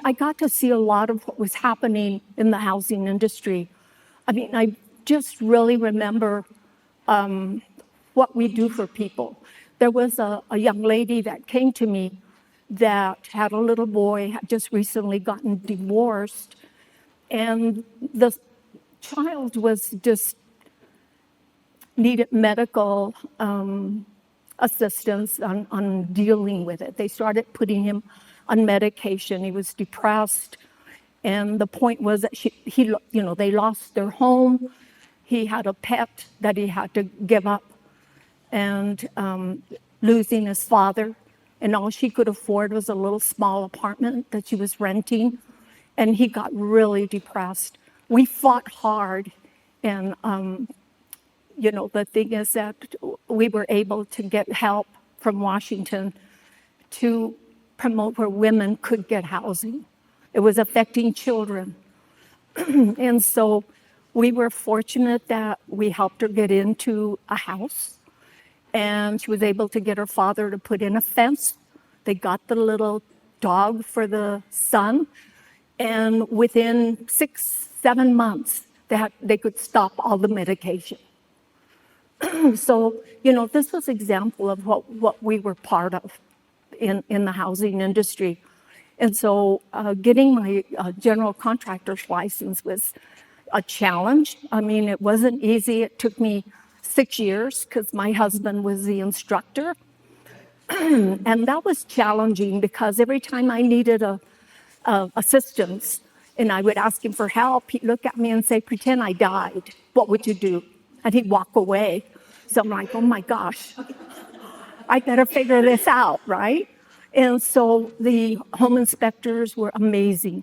I got to see a lot of what was happening in the housing industry. I mean, I just really remember what we do for people. There was a young lady that came to me that had a little boy, had just recently gotten divorced, and the child was just needed medical assistance on dealing with it. They started putting him on medication. He was depressed, and the point was that they lost their home. He had a pet that he had to give up, and losing his father, and all she could afford was a little small apartment that she was renting, and he got really depressed. We fought hard, and the thing is that we were able to get help from Washington to promote where women could get housing. It was affecting children. And so we were fortunate that we helped her get into a house, and she was able to get her father to put in a fence. They got the little dog for the son, and within 6-7 months, they could stop all the medication. So, this was an example of what we were part of in the housing industry. And so getting my general contractor's license was a challenge. I mean, it wasn't easy. It took me 6 years because my husband was the instructor. And that was challenging because every time I needed assistance and I would ask him for help, he'd look at me and say, "Pretend I died. What would you do?" And he'd walk away. So I'm like, oh my gosh, I better figure this out, right? And so the home inspectors were amazing.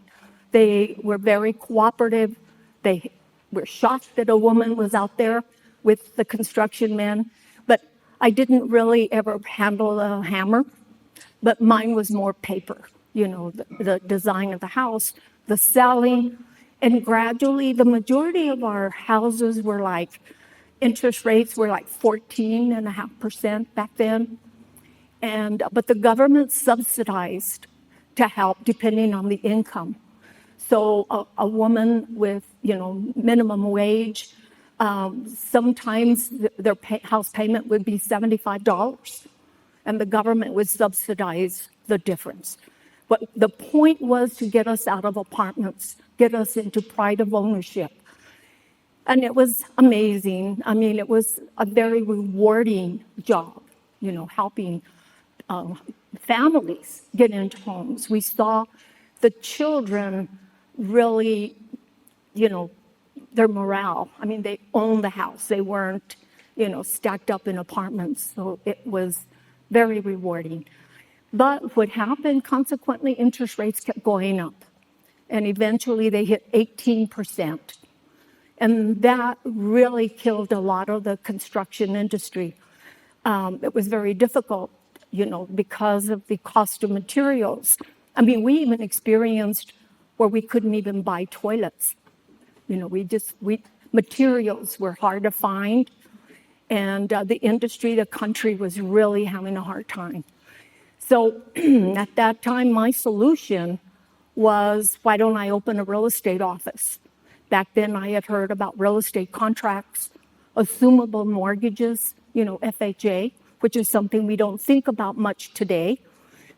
They were very cooperative. They were shocked that a woman was out there with the construction men. But I didn't really ever handle a hammer, but mine was more paper, the design of the house, the selling. And gradually, the majority of our houses were like, interest rates were like 14.5% back then. But the government subsidized to help depending on the income. So a woman with, minimum wage, sometimes their house payment would be $75, and the government would subsidize the difference. But the point was to get us out of apartments, get us into pride of ownership. And it was amazing. I mean, it was a very rewarding job, helping families get into homes. We saw the children really, their morale. I mean, they owned the house. They weren't, stacked up in apartments. So it was very rewarding. But what happened, consequently, interest rates kept going up. And eventually they hit 18%. And that really killed a lot of the construction industry. It was very difficult, because of the cost of materials. I mean, we even experienced where we couldn't even buy toilets. Materials were hard to find. And the industry, the country was really having a hard time. So at that time, my solution was, why don't I open a real estate office? Back then, I had heard about real estate contracts, assumable mortgages, FHA, which is something we don't think about much today.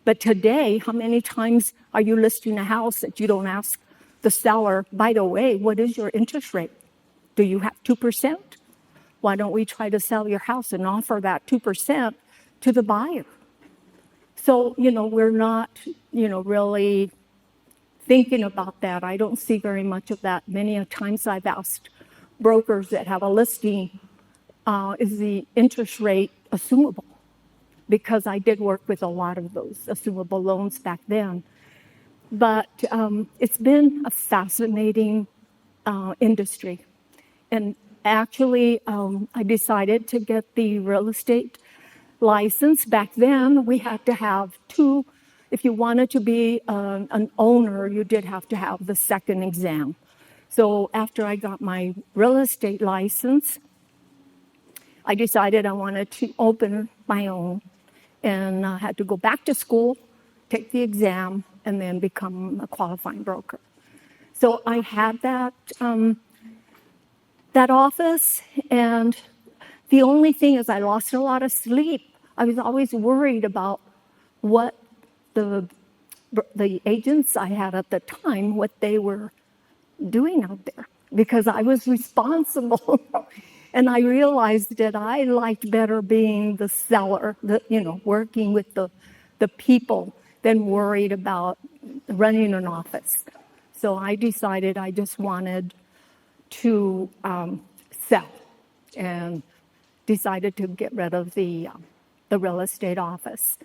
But today, how many times are you listing a house that you don't ask the seller, by the way, what is your interest rate? Do you have 2%? Why don't we try to sell your house and offer that 2% to the buyer? So, we're not, really thinking about that. I don't see very much of that. Many a times I've asked brokers that have a listing, is the interest rate assumable? Because I did work with a lot of those assumable loans back then. But it's been a fascinating industry. And actually, I decided to get the real estate license. Back then, we had to have 2. If you wanted to be an owner, you did have to have the second exam. So after I got my real estate license, I decided I wanted to open my own. And I had to go back to school, take the exam, and then become a qualifying broker. So I had that office, and the only thing is I lost a lot of sleep. I was always worried about what the agents I had at the time, what they were doing out there, because I was responsible. And I realized that I liked better being the seller, working with the people than worried about running an office. So I decided I just wanted to sell, and decided to get rid of the real estate office.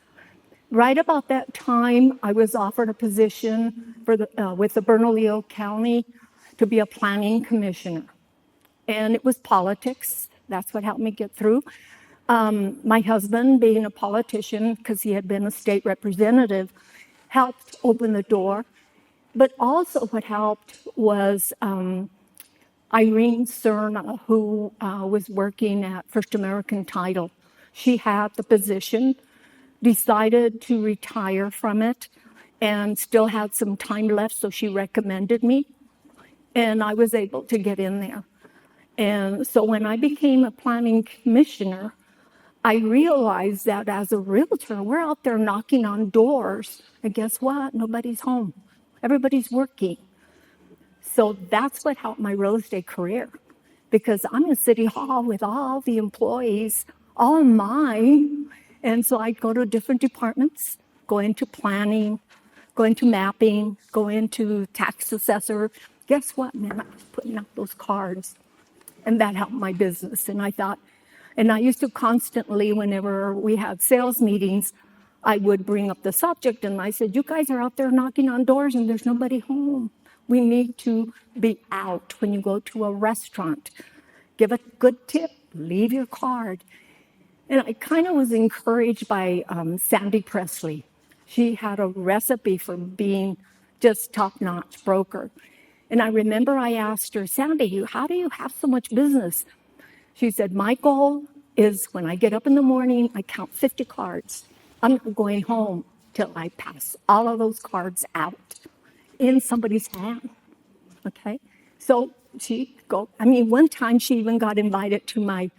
Right about that time, I was offered a position with the Bernalillo County to be a planning commissioner. And it was politics. That's what helped me get through. My husband, being a politician, because he had been a state representative, helped open the door. But also what helped was Irene Cerna, who was working at First American Title. She had the position, decided to retire from it, and still had some time left, so she recommended me, and I was able to get in there. And so when I became a planning commissioner, I realized that as a realtor, we're out there knocking on doors, and guess what? Nobody's home. Everybody's working. So that's what helped my real estate career, because I'm in City Hall with all the employees, all mine. And so I'd go to different departments, go into planning, go into mapping, go into tax assessor. Guess what, man? I was putting out those cards, and that helped my business. And I thought, and I used to constantly, whenever we had sales meetings, I would bring up the subject, and I said, you guys are out there knocking on doors and there's nobody home. We need to be out when you go to a restaurant. Give a good tip, leave your card. And I kind of was encouraged by Sandy Presley. She had a recipe for being just top-notch broker. And I remember I asked her, Sandy, how do you have so much business? She said, my goal is when I get up in the morning, I count 50 cards. I'm not going home till I pass all of those cards out in somebody's hand, okay? So one time she even got invited to my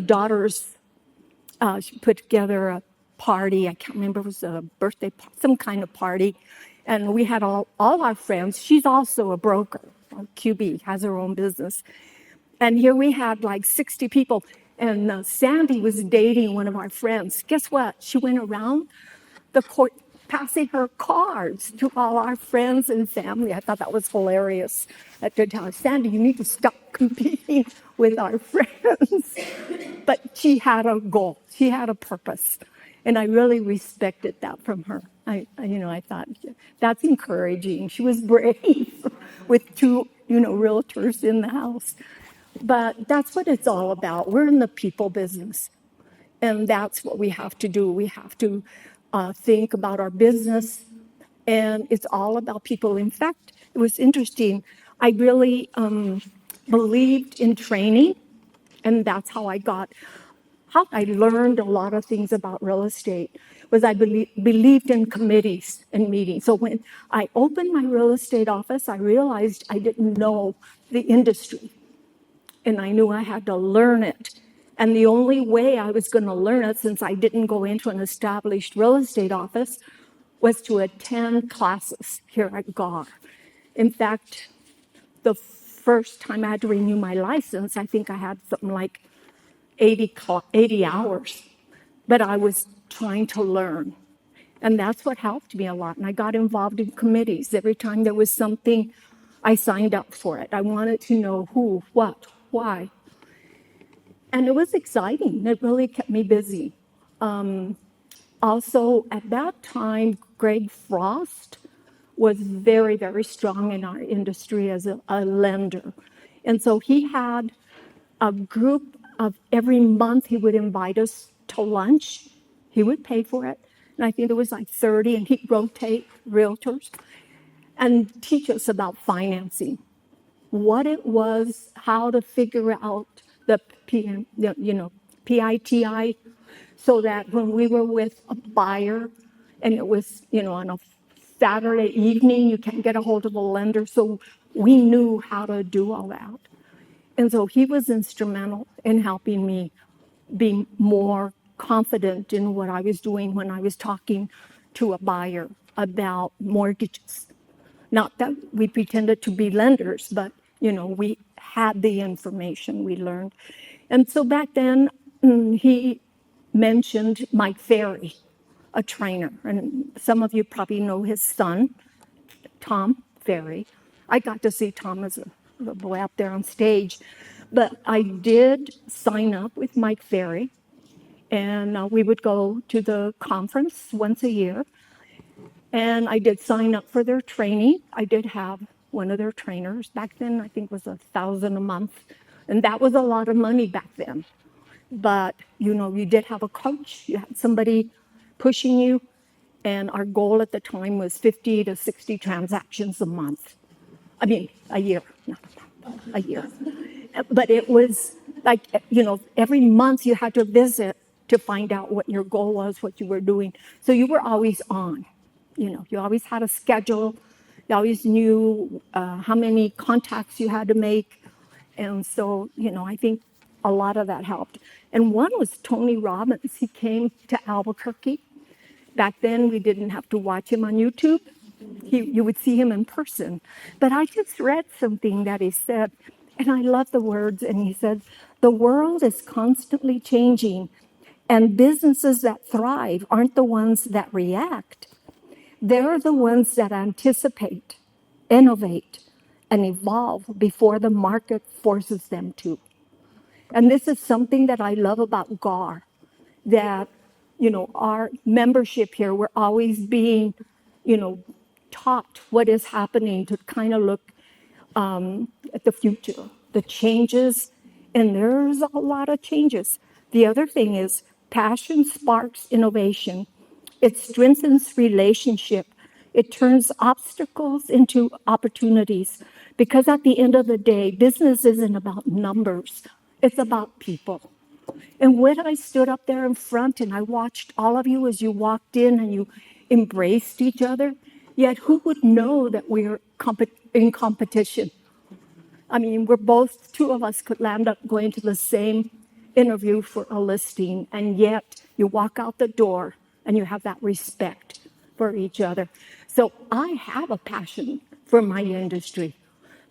daughter's, she put together a party. I can't remember, it was a birthday, some kind of party. And we had all our friends. She's also a broker, QB, has her own business. And here we had like 60 people. And Sandy was dating one of our friends. Guess what? She went around the court passing her cards to all our friends and family. I thought that was hilarious. I had to tell her, Sandy, you need to stop competing with our friends. But she had a goal. She had a purpose. And I really respected that from her. I thought, that's encouraging. She was brave with two, realtors in the house. But that's what it's all about. We're in the people business. And that's what we have to do. We have to think about our business. And it's all about people. In fact, it was interesting. I really believed in training. And that's how I learned a lot of things about real estate, was I believed in committees and meetings. So when I opened my real estate office, I realized I didn't know the industry. And I knew I had to learn it. And the only way I was going to learn it, since I didn't go into an established real estate office, was to attend classes here at GAR. In fact, the first time I had to renew my license, I think I had something like 80 hours. But I was trying to learn. And that's what helped me a lot. And I got involved in committees. Every time there was something, I signed up for it. I wanted to know who, what, why. And it was exciting. It really kept me busy. Also, at that time, Greg Frost was very, very strong in our industry as a lender. And so he had a group of every month he would invite us to lunch. He would pay for it. And I think there was like 30, and he'd rotate realtors and teach us about financing, what it was, how to figure out the PITI, so that when we were with a buyer and it was, on a Saturday evening, you can't get a hold of a lender. So we knew how to do all that. And so he was instrumental in helping me be more confident in what I was doing when I was talking to a buyer about mortgages. Not that we pretended to be lenders, but we had the information we learned. And so back then, he mentioned Mike Ferry, a trainer. And some of you probably know his son, Tom Ferry. I got to see Tom as a boy out there on stage. But I did sign up with Mike Ferry, and we would go to the conference once a year. And I did sign up for their training. I did have one of their trainers. Back then, I think it was $1,000 a month. And that was a lot of money back then. But, you did have a coach. You had somebody pushing you. And our goal at the time was 50 to 60 transactions a month. I mean, a year, not a month, a year. But it was like, every month you had to visit to find out what your goal was, what you were doing. So you were always on. You always had a schedule. You always knew how many contacts you had to make. And so, I think a lot of that helped. And one was Tony Robbins. He came to Albuquerque. Back then, we didn't have to watch him on YouTube. You would see him in person. But I just read something that he said, and I love the words. And he said, the world is constantly changing, and businesses that thrive aren't the ones that react. They're the ones that anticipate, innovate, and evolve before the market forces them to. And this is something that I love about GAR, that, our membership here, we're always being, taught what is happening to kind of look at the future, the changes, and there's a lot of changes. The other thing is passion sparks innovation. It strengthens relationship. It turns obstacles into opportunities. Because at the end of the day, business isn't about numbers. It's about people. And when I stood up there in front and I watched all of you as you walked in and you embraced each other, yet who would know that we're in competition? I mean, two of us could land up going to the same interview for a listing, and yet you walk out the door and you have that respect for each other. So I have a passion for my industry.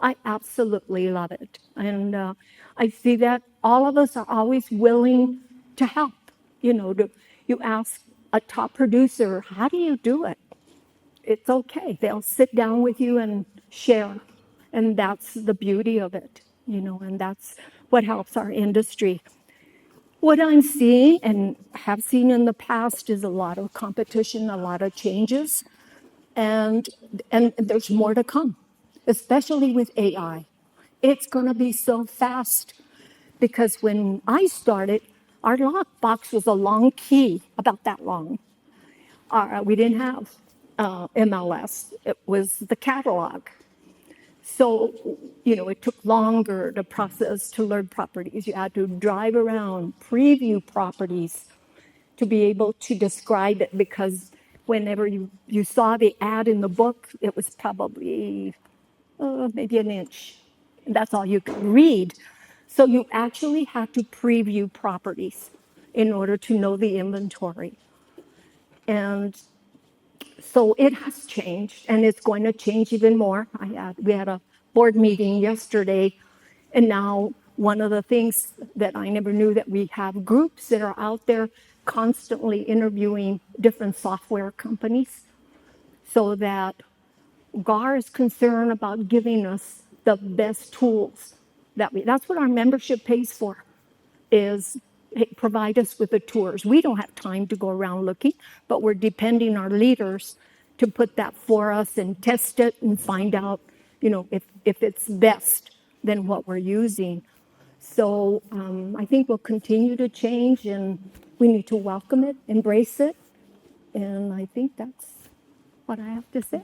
I absolutely love it. And I see that all of us are always willing to help. You ask a top producer, how do you do it? It's okay. They'll sit down with you and share. And that's the beauty of it, and that's what helps our industry. What I'm seeing and have seen in the past is a lot of competition, a lot of changes, and there's more to come, especially with AI. It's going to be so fast because when I started, our lockbox was a long key, about that long. We didn't have MLS. It was the catalog. So, it took longer to process to learn properties. You had to drive around, preview properties to be able to describe it, because whenever you saw the ad in the book, it was probably maybe an inch. And that's all you could read. So you actually had to preview properties in order to know the inventory. And so it has changed, and it's going to change even more. We had a board meeting yesterday, and now one of the things that I never knew, that we have groups that are out there constantly interviewing different software companies, so that GAR is concerned about giving us the best tools. That's what our membership pays for, is provide us with the tours. We don't have time to go around looking, but we're depending our leaders to put that for us and test it and find out, if it's best than what we're using. So I think we'll continue to change, and we need to welcome it, embrace it, and I think that's what I have to say.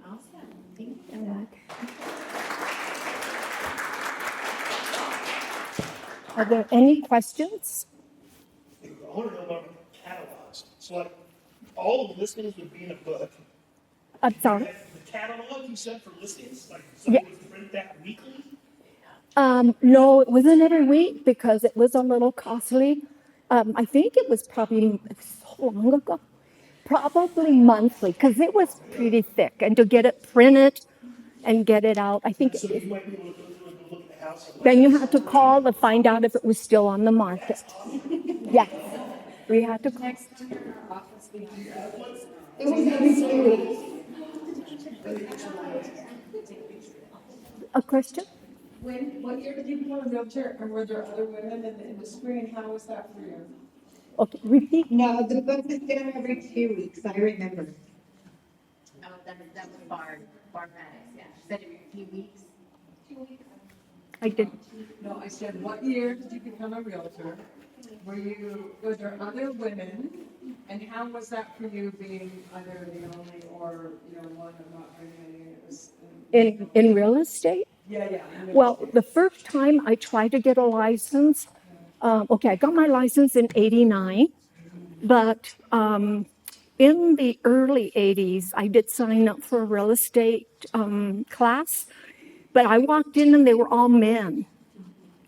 Awesome. Thank you. Are there any questions? I want to know about catalogs. So, like, all of the listings would be in a book, I'm sorry. The catalog you said for listings, like Yeah. somebody would print that weekly? No, it wasn't every week because it was a little costly. I think it was probably so long ago, probably monthly because it was pretty thick. And to get it printed and get it out, I think So you might be able to go through and go look at the house. then you had to call to find out if it was still on the market. Yes, we had to call. It was every 2 weeks. A question? What year did you become a realtor, and were there other women in the industry, and how was that for you? Okay, repeat. No, the book is done every 2 weeks, I remember. Oh, that was Barb Maddox, yeah. She said every few weeks. 2 weeks. I did. No, I said, what year did you become a realtor? Were there other women, and how was that for you being either the only or, one of not very many? It was, In real estate? yeah. Well, the first time I tried to get a license, okay, I got my license in '89, but in the early '80s, I did sign up for a real estate class, but I walked in and they were all men.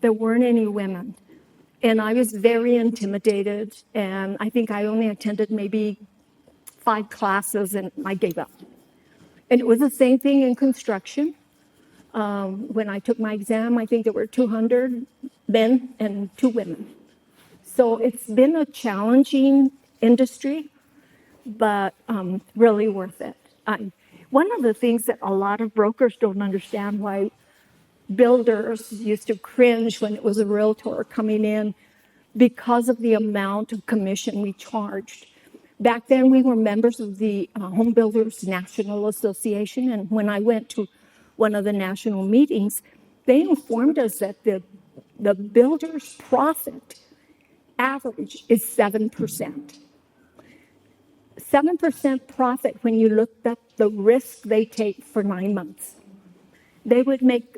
There weren't any women. And I was very intimidated, and I think I only attended maybe 5 classes and I gave up. And it was the same thing in construction. When I took my exam, I think there were 200 men and 2 women. So it's been a challenging industry, but really worth it. One of the things that a lot of brokers don't understand why builders used to cringe when it was a realtor coming in because of the amount of commission we charged. Back then, we were members of the Home Builders National Association, and when I went to one of the national meetings, they informed us that the builder's profit average is 7%. 7% profit when you looked at the risk they take for 9 months. They would make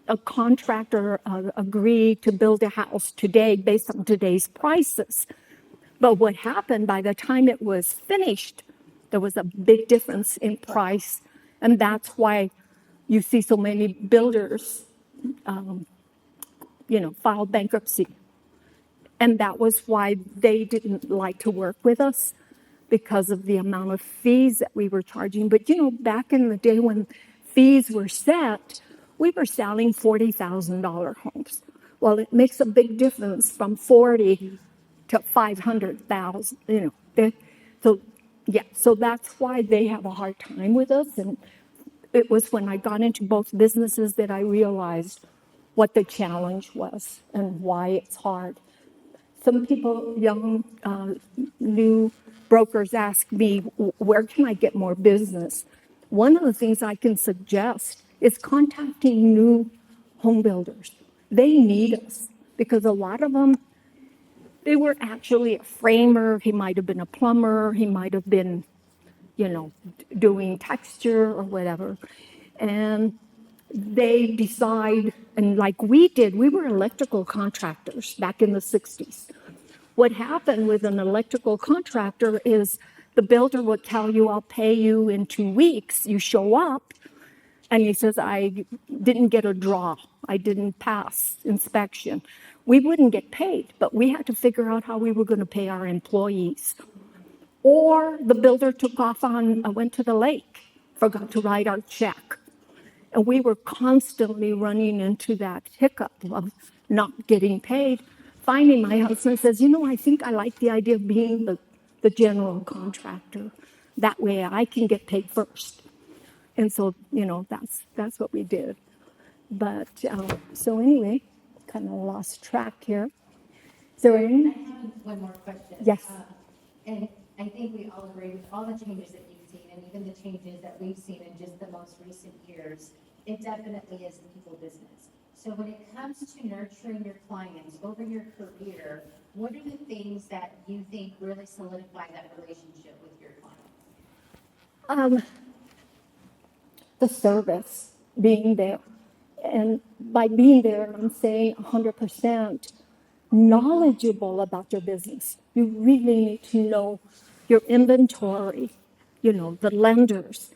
a contractor agree to build a house today based on today's prices. But what happened by the time it was finished, there was a big difference in price. And that's why you see so many builders, file bankruptcy. And that was why they didn't like to work with us because of the amount of fees that we were charging. But, back in the day when fees were set, we were selling $40,000 homes. Well, it makes a big difference from 40 to 500,000, So that's why they have a hard time with us. And it was when I got into both businesses that I realized what the challenge was and why it's hard. Some people, young, new brokers ask me, where can I get more business? One of the things I can suggest is contacting new home builders. They need us because a lot of them, they were actually a framer. He might have been a plumber. He might have been, doing texture or whatever. And they decide, and like we did, we were electrical contractors back in the 60s. What happened with an electrical contractor is the builder would tell you, I'll pay you in 2 weeks. You show up, and he says, I didn't get a draw. I didn't pass inspection. We wouldn't get paid, but we had to figure out how we were going to pay our employees. Or the builder took off went to the lake, forgot to write our check. And we were constantly running into that hiccup of not getting paid. Finally, my husband says, I think I like the idea of being the general contractor. That way I can get paid first. And so, that's what we did. But, so anyway, kind of lost track here. Is there any? I have one more question. Yes. And I think we all agree with all the changes that you've seen and even the changes that we've seen in just the most recent years. It definitely is a people business. So when it comes to nurturing your clients over your career, what are the things that you think really solidify that relationship with your client? The service, being there. And by being there, I'm saying 100% knowledgeable about your business. You really need to know your inventory, the lenders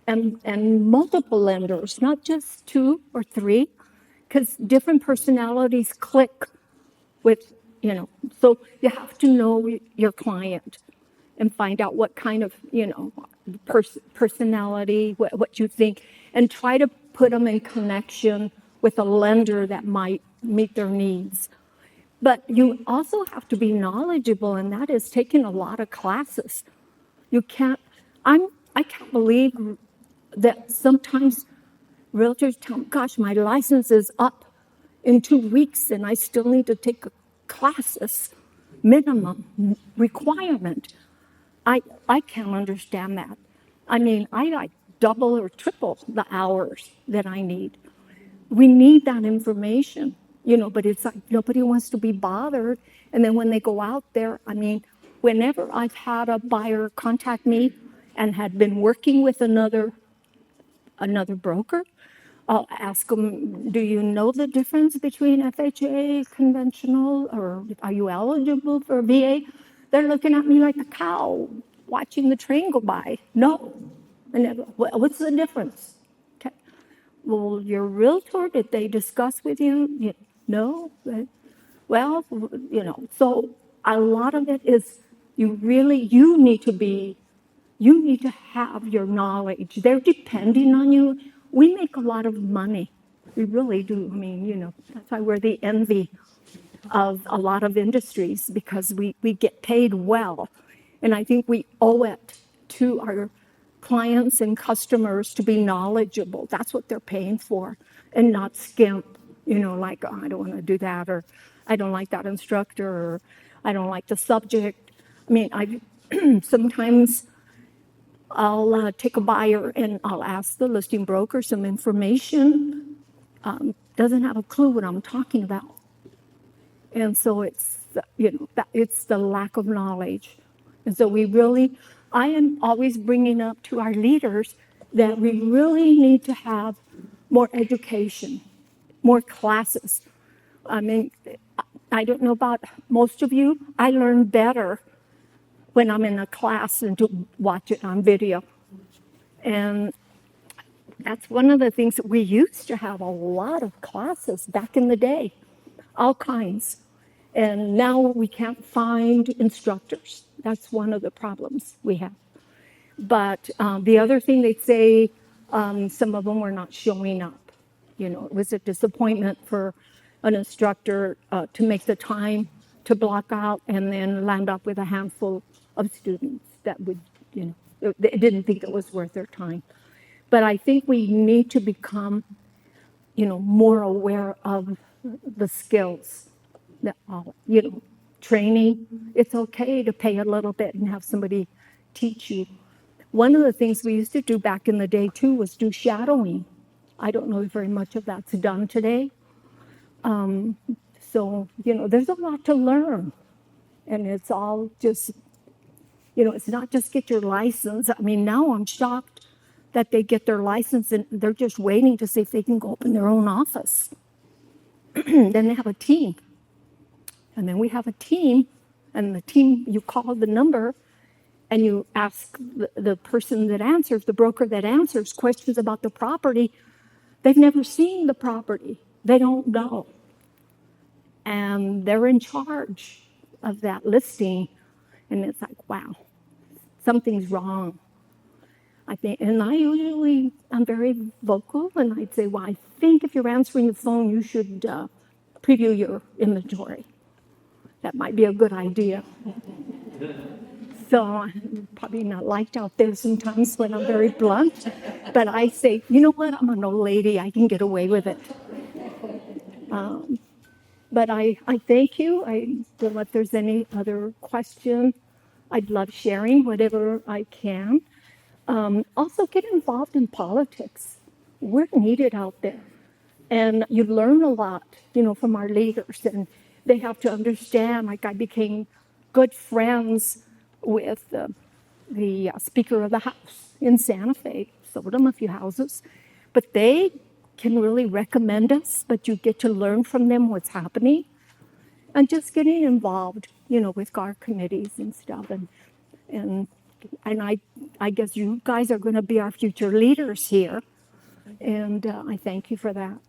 and multiple lenders, not just two or three, because different personalities click with, so you have to know your client and find out what kind of, personality, what you think, and try to put them in connection with a lender that might meet their needs. But you also have to be knowledgeable, and that is taking a lot of classes. You can't, I can't believe that sometimes realtors tell me, gosh, my license is up in 2 weeks and I still need to take classes, minimum requirement. I can't understand that. I mean, I like double or triple the hours that I need. We need that information, but it's like nobody wants to be bothered. And then when they go out there, I mean, whenever I've had a buyer contact me and had been working with another broker, I'll ask them, do you know the difference between FHA, conventional, or are you eligible for VA? They're looking at me like a cow watching the train go by. No. And what's the difference? Okay. Well, your realtor, did they discuss with you? No. Well, so a lot of it is you need to have your knowledge. They're depending on you. We make a lot of money. We really do. I mean, that's why we're the envy of a lot of industries because we get paid well. And I think we owe it to our clients and customers to be knowledgeable. That's what they're paying for and not skimp, like, oh, I don't want to do that, or I don't like that instructor, or I don't like the subject. I mean, I sometimes I'll take a buyer and I'll ask the listing broker some information, doesn't have a clue what I'm talking about. And so it's the lack of knowledge. And so I am always bringing up to our leaders that we really need to have more education, more classes. I mean, I don't know about most of you, I learn better when I'm in a class than to watch it on video. And that's one of the things that we used to have a lot of classes back in the day, all kinds. And now we can't find instructors. That's one of the problems we have. But the other thing they'd say, some of them were not showing up. It was a disappointment for an instructor to make the time to block out and then land up with a handful of students that would, they didn't think it was worth their time. But I think we need to become, more aware of the skills that, training. It's okay to pay a little bit and have somebody teach you. One of the things we used to do back in the day too was do shadowing. I don't know if very much of that's done today. So, there's a lot to learn. And it's all just, it's not just get your license. I mean, now I'm shocked that they get their license and they're just waiting to see if they can go open their own office. Then they have a team. And then we have a team, and the team, you call the number and you ask the person that answers, the broker that answers questions about the property. They've never seen the property. They don't know. And they're in charge of that listing. And it's like, wow, something's wrong. I think, and I'm very vocal, and I'd say, well, I think if you're answering the phone, you should preview your inventory. That might be a good idea. So I'm probably not liked out there sometimes when I'm very blunt, but I say, you know what, I'm an old lady, I can get away with it. But I thank you. I don't know if there's any other question. I'd love sharing whatever I can. Also, get involved in politics. We're needed out there. And you learn a lot, from our leaders. And they have to understand, like I became good friends with the Speaker of the House in Santa Fe. Sold them a few houses. But they can really recommend us, but you get to learn from them what's happening. And just getting involved, with our committees and stuff. And And I guess you guys are going to be our future leaders here. And I thank you for that.